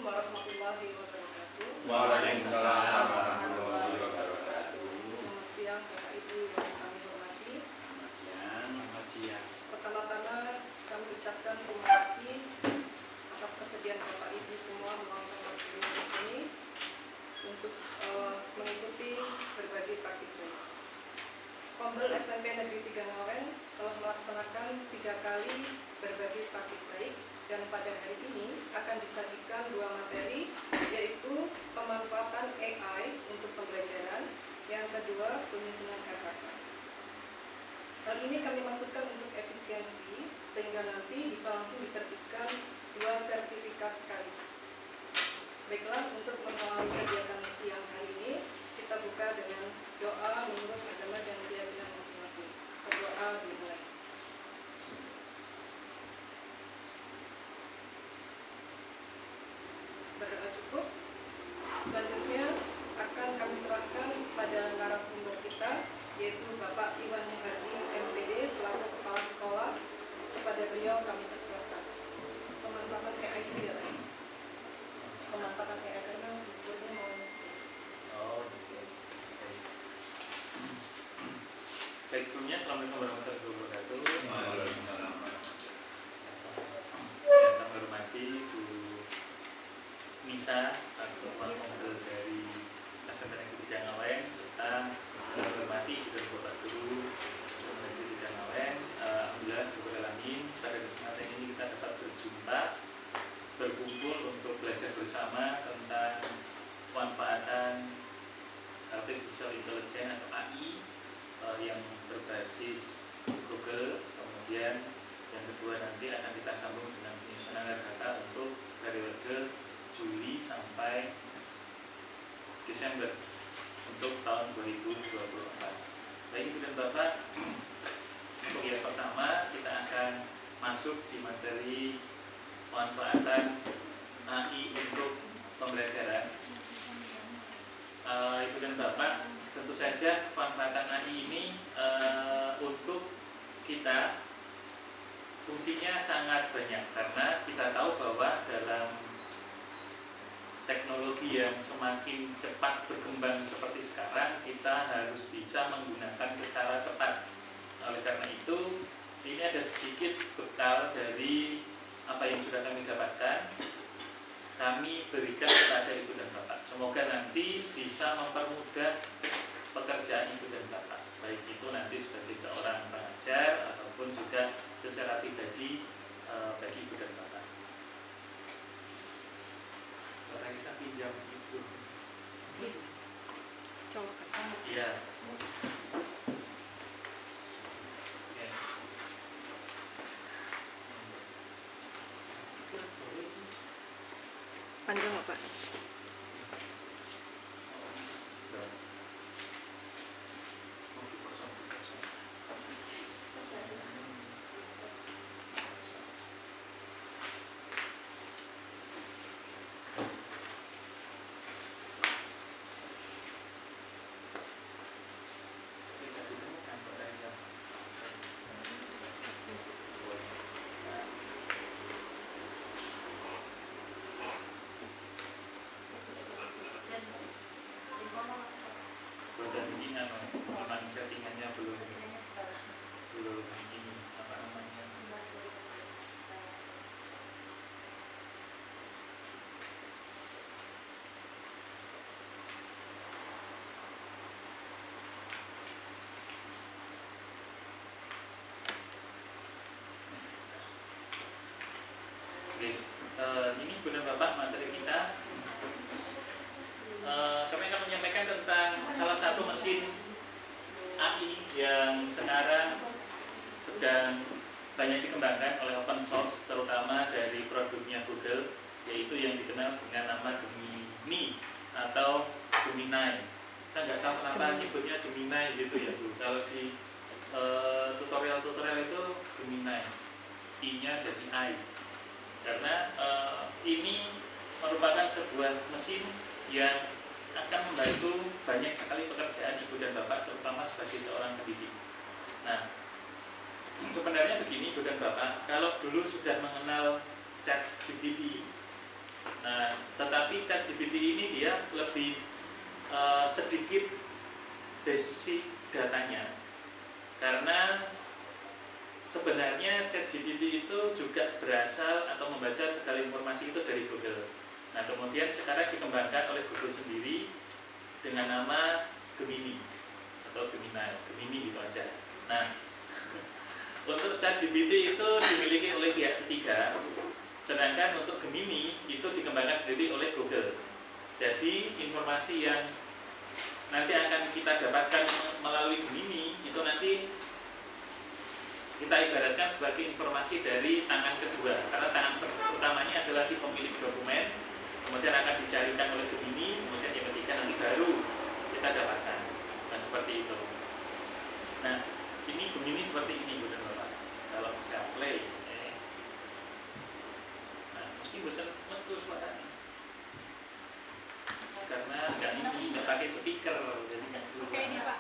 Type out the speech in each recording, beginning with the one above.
Assalamualaikum warahmatullahi wabarakatuh. Waalaikumsalam warahmatullahi wabarakatuh. Selamat siang Bapak Ibu yang kami hormati. Selamat siang. Pertama-tama kami ucapkan terima kasih atas kesediaan Bapak Ibu semua meluangkan waktu di sini untuk mengikuti berbagai praktik. Pembel SMP Negeri 3 Ngawen telah melaksanakan 3 kali berbagai praktik baik, dan pada hari ini akan disajikan 2 materi, yaitu pemanfaatan AI untuk pembelajaran, yang kedua penyusunan RKK. Hal ini kami maksudkan untuk efisiensi, sehingga nanti bisa langsung diterbitkan 2 sertifikat sekaligus. Baiklah, untuk mengawali kegiatan siang hari ini, kita buka dengan doa menurut agama dan keyakinan masing-masing. Berdoa dimulai. Berdoa cukup. Selanjutnya akan kami serahkan pada narasumber kita, yaitu Bapak Iwan Muhardi, MPD, selaku Kepala Sekolah. Kepada beliau kami persilakan. Pemanfaatan AI itu ya, Pak? Pemanfaatan AI karena bukunya mau. Baik, sebelumnya Assalamualaikum warahmatullahi wabarakatuh. Waalaikumsalam. Yang kami hormati Bu Nisa atau Pemangku dari SMP Negeri 3 Ngawen, serta yang kami hormati dan Bapak Guru SMP Negeri 3 Ngawen. Alhamdulillah, Alamin, pada kesempatan ini kita dapat berkumpul untuk belajar bersama tentang pemanfaatan artificial intelligence atau AI yang berbasis Google. Kemudian yang kedua nanti akan kita sambung dengan penyusunan RKK untuk periode Juli sampai Desember untuk tahun 2024. Baik Ibu dan Bapak, untuk yang pertama kita akan masuk di materi pemanfaatan AI untuk pembelajaran. Ibu dan Bapak, tentu saja pemanfaatan AI ini untuk kita fungsinya sangat banyak, karena kita tahu bahwa dalam teknologi yang semakin cepat berkembang seperti sekarang, kita harus bisa menggunakan secara tepat. Oleh karena itu, ini ada sedikit bekal dari apa yang sudah kami dapatkan, kami berikan kepada Ibu dan Bapak. Semoga nanti bisa mempermudah pekerjaan Ibu dan Bapak, baik itu nanti sebagai seorang pengajar ataupun juga secara pribadi bagi Ibu dan Bapak. Orang bisa pinjam itu. Coba. Iya. Panjang nggak, Pak? Memang settingannya belum ini apa namanya. Oke, ini benar Bapak materi kita. Kami akan menyampaikan tentang salah satu mesin AI yang sekarang sedang banyak dikembangkan oleh open source, terutama dari produknya Google, yaitu yang dikenal dengan nama Gemini atau Gemini. Saya nggak tahu kenapa nyebutnya Gemini gitu ya Bu. Kalau di tutorial-tutorial itu Gemini, I-nya jadi I, karena ini merupakan sebuah mesin yang akan membantu banyak sekali pekerjaan Ibu dan Bapak, terutama sebagai seorang pendidik. Nah, sebenarnya begini Ibu dan Bapak, kalau dulu sudah mengenal ChatGPT, Nah, tetapi ChatGPT ini dia lebih sedikit basic datanya, karena sebenarnya ChatGPT itu juga berasal atau membaca segala informasi itu dari Google. Nah, kemudian sekarang dikembangkan oleh Google sendiri dengan nama Gemini atau Gemini gitu aja. Nah, untuk ChatGPT itu dimiliki oleh pihak ketiga, sedangkan untuk Gemini itu dikembangkan sendiri oleh Google. Jadi informasi yang nanti akan kita dapatkan melalui Gemini itu nanti kita ibaratkan sebagai informasi dari tangan kedua, karena tangan utamanya adalah si pemilik dokumen, kemudian akan dicarikan oleh Gemini, kemudian yang ketiga nanti baru kita dapatkan. Nah, seperti itu. Nah, ini Gemini seperti ini, Bu dan Bapak. Kalau bisa play, nah, mesti betul betul suaranya, karena nggak pakai speaker, jadi nggak keluar. Oke, ini Pak.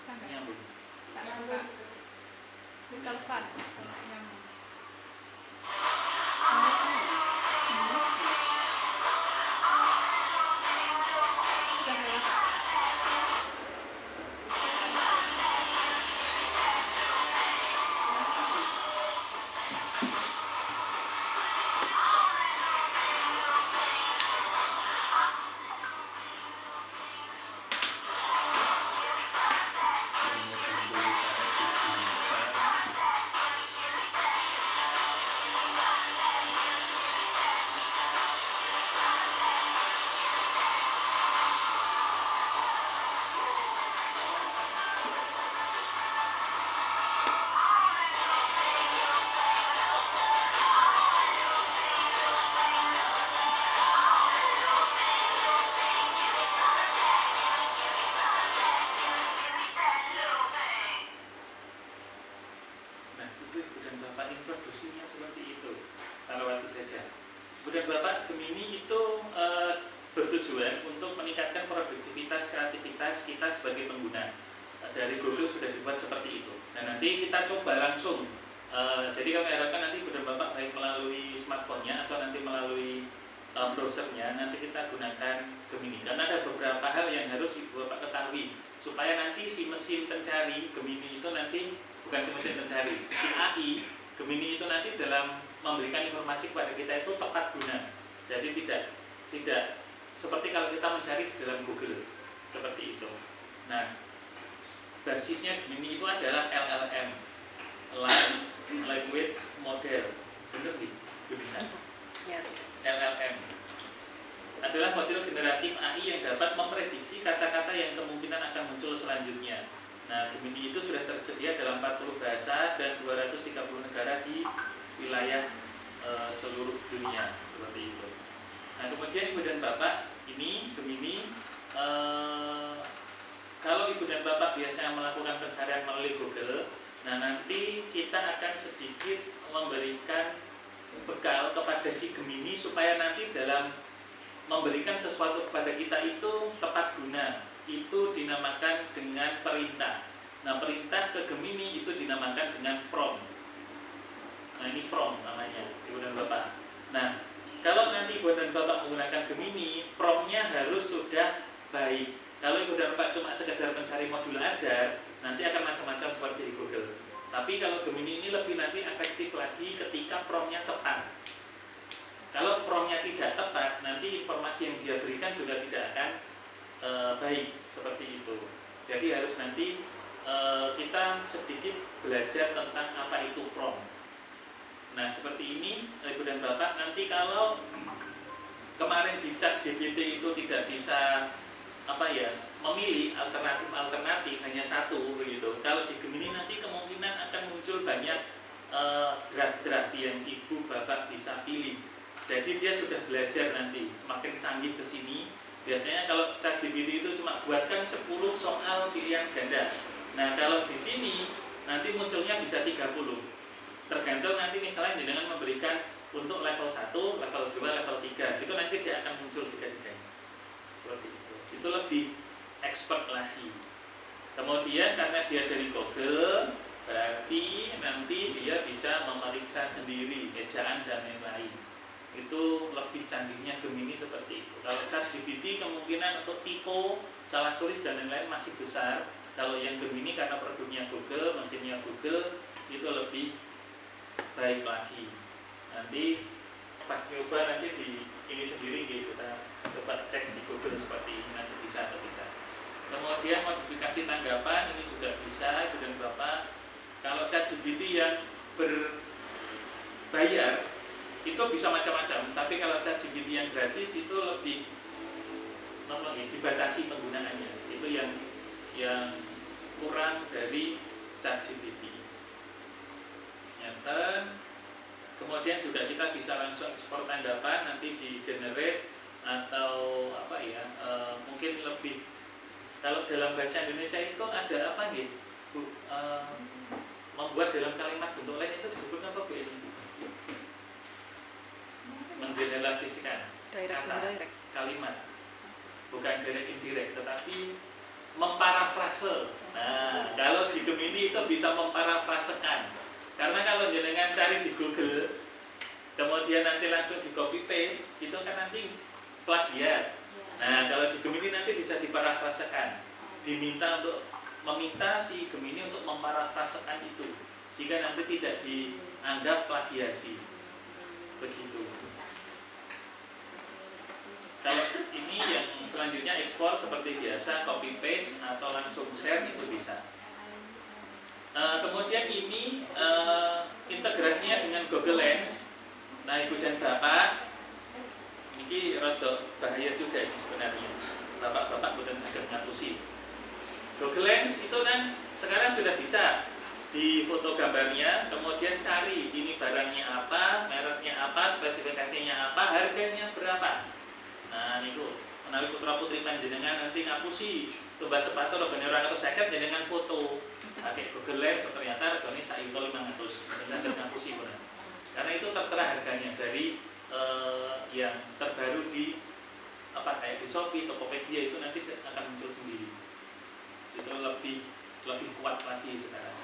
Nyambung. Tak nyambung. Ini telepon. Nyambung. bertujuan untuk meningkatkan produktivitas, kreativitas kita sebagai pengguna. Dari Google sudah dibuat seperti itu. Dan nanti kita coba langsung. Jadi kami harapkan nanti Ibu dan Bapak baik melalui smartphone-nya atau nanti melalui browsernya, nanti kita gunakan Gemini. Karena ada beberapa hal yang harus Ibu Bapak ketahui supaya nanti si mesin pencari Gemini itu nanti bukan si mesin pencari, si AI Gemini itu nanti dalam memberikan informasi kepada kita itu tepat guna. Jadi tidak seperti kalau kita mencari di dalam Google seperti itu. Nah, basisnya Gemini itu adalah LLM, Large Language Model. Benar nih, bisa. Yes. LLM adalah model generatif AI yang dapat memprediksi kata-kata yang kemungkinan akan muncul selanjutnya. Nah, Gemini itu sudah tersedia dalam 40 bahasa dan 230 negara di wilayah seluruh dunia seperti itu. Nah, kemudian Ibu dan Bapak, ini Gemini kalau Ibu dan Bapak biasanya melakukan pencarian melalui Google, nah nanti kita akan sedikit memberikan bekal kepada si Gemini supaya nanti dalam memberikan sesuatu kepada kita itu tepat guna. Itu dinamakan dengan perintah. Nah, perintah ke Gemini itu dinamakan dengan prompt. Nah, ini prompt namanya, Ibu dan Bapak. Nah, kalau nanti Ibu dan Bapak menggunakan Gemini, promptnya harus sudah baik. Kalau Ibu dan Bapak cuma sekedar mencari modul aja, nanti akan macam-macam seperti di Google. Tapi kalau Gemini ini lebih nanti efektif lagi ketika promptnya tepat. Kalau promptnya tidak tepat, nanti informasi yang dia berikan juga tidak akan baik seperti itu. Jadi harus nanti kita sedikit belajar tentang apa itu prompt. Nah, seperti ini Ibu dan Bapak, nanti kalau kemarin di ChatGPT itu tidak bisa memilih alternatif hanya satu begitu. Kalau di Gemini nanti kemungkinan akan muncul banyak draft-draft yang Ibu Bapak bisa pilih. Jadi dia sudah belajar nanti, semakin canggih ke sini. Biasanya kalau ChatGPT itu cuma buatkan 10 soal pilihan ganda. Nah, kalau di sini nanti munculnya bisa 30. Tergantung nanti misalnya dengan memberikan untuk level 1, level 2, level 3. Itu nanti dia akan muncul tiga-tiganya. Seperti itu. Itu lebih expert lagi. Kemudian karena dia dari Google, Berarti nanti dia bisa memeriksa sendiri ejaan dan lain-lain. Itu lebih canggihnya Gemini seperti itu. Kalau ChatGPT kemungkinan untuk typo, salah tulis dan lain-lain masih besar. Kalau yang Gemini karena produknya Google, mesinnya Google, itu lebih baik lagi. Nanti pas nyoba nanti di ini sendiri kita coba cek di Google seperti ini nanti bisa atau tidak. Kemudian modifikasi tanggapan ini juga bisa dan Bapak. Kalau ChatGPT yang berbayar itu bisa macam-macam, tapi kalau ChatGPT yang gratis itu lebih dibatasi penggunaannya. Itu yang kurang dari ChatGPT. Kemudian juga kita bisa langsung ekspor tanggapan nanti di generate atau mungkin lebih. Kalau dalam bahasa Indonesia itu ada apa nih? Membuat dalam kalimat bentuk lain itu disebut apa Bu ini? Mengeneralisasikan kata kalimat, bukan direct indirect, tetapi memparafrase. Nah, kalau di Gemini itu bisa memparafrasekan. Karena kalau jenengan cari di Google, kemudian nanti langsung di copy paste, itu kan nanti plagiat. Nah, kalau di Gemini nanti bisa diparafrasekan, meminta si Gemini untuk memparafrasekan itu, sehingga nanti tidak dianggap plagiasi. Begitu. Kalau ini yang selanjutnya ekspor seperti biasa, copy paste atau langsung share itu bisa. Kemudian ini integrasinya dengan Google Lens. Nah, Ibu dan Bapak, ini rada bahaya juga ini sebenarnya. Bapak-bapak bukan saged ngapusi. Google Lens itu kan sekarang sudah bisa di foto gambarnya, kemudian cari ini barangnya apa, mereknya apa, spesifikasinya apa, harganya berapa. Nah, niku menawi putra-putri panjenengan nanti ngapusi tumbas sepatu regane 250 jenengan foto. Pakai Google Lens ternyata regane 1.500. Jenengan ngapusi benar. Karena itu tertera harganya dari yang terbaru di kayak di Shopee, Tokopedia itu nanti akan muncul sendiri. Itu lebih kuat lagi sekarang.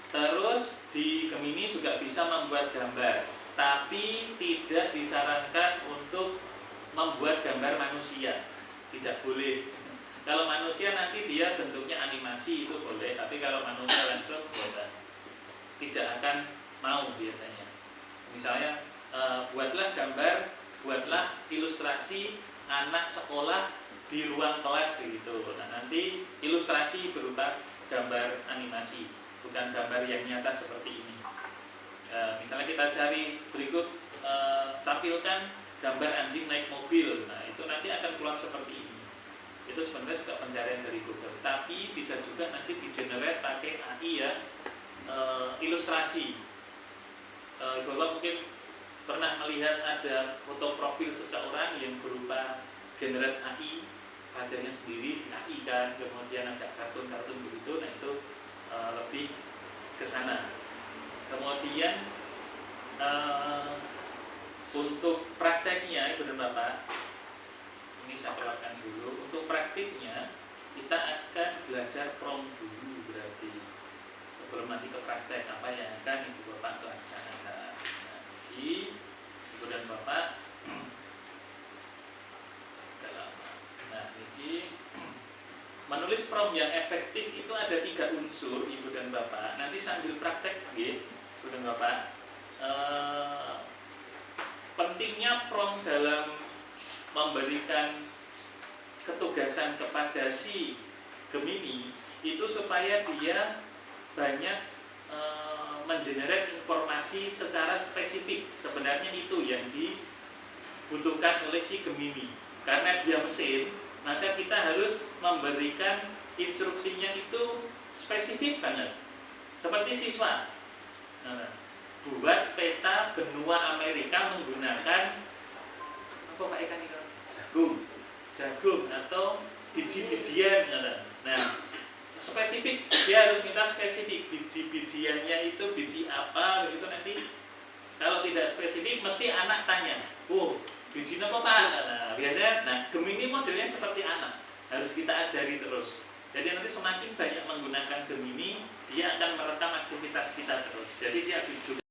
Terus di Gemini juga bisa membuat gambar, tapi tidak disarankan untuk membuat gambar manusia, tidak boleh. Kalau manusia nanti dia bentuknya animasi itu boleh, tapi kalau manusia langsung tidak akan mau biasanya. Misalnya buatlah ilustrasi anak sekolah di ruang kelas begitu. Nah, nanti ilustrasi berupa gambar animasi, bukan gambar yang nyata seperti ini. Misalnya kita cari berikut, tampilkan gambar anjing naik mobil. Nah, itu nanti akan keluar seperti ini. Itu sebenarnya juga pencarian dari Google, tapi bisa juga nanti di-generate pakai AI ya, ilustrasi. Bapak mungkin pernah melihat ada foto profil seseorang yang berupa generate AI, pelajarnya sendiri di AI kan, kemudian ada kartun-kartun begitu. Nah, itu lebih ke sana. Kemudian untuk prakteknya Ibu dan Bapak, ini saya keluarkan dulu. Untuk praktiknya kita akan belajar prompt dulu, berarti sebelum nanti ke praktek apa yang akan Ibu Bapak laksanakan. Jadi Ibu dan Bapak, nah ini menulis prompt yang efektif itu ada 3 unsur Ibu dan Bapak. Nanti sambil praktek Ibu dan Bapak. Pentingnya prompt dalam memberikan ketugasan kepada si Gemini itu supaya dia banyak mengenerate informasi secara spesifik. Sebenarnya itu yang dibutuhkan oleh si Gemini. Karena dia mesin, maka kita harus memberikan instruksinya itu spesifik banget. Seperti siswa. Buat peta benua Amerika menggunakan apa Pak Ekan itu? Jagung atau biji-bijian. Nah, spesifik, dia harus minta spesifik biji-bijiannya itu biji apa begitu. Nanti kalau tidak spesifik mesti anak tanya, bijinya apa Pak? Nah, biasanya Gemini modelnya seperti anak, harus kita ajari terus. Jadi nanti semakin banyak menggunakan Gemini, dia akan merekam aktivitas kita terus. Jadi dia juga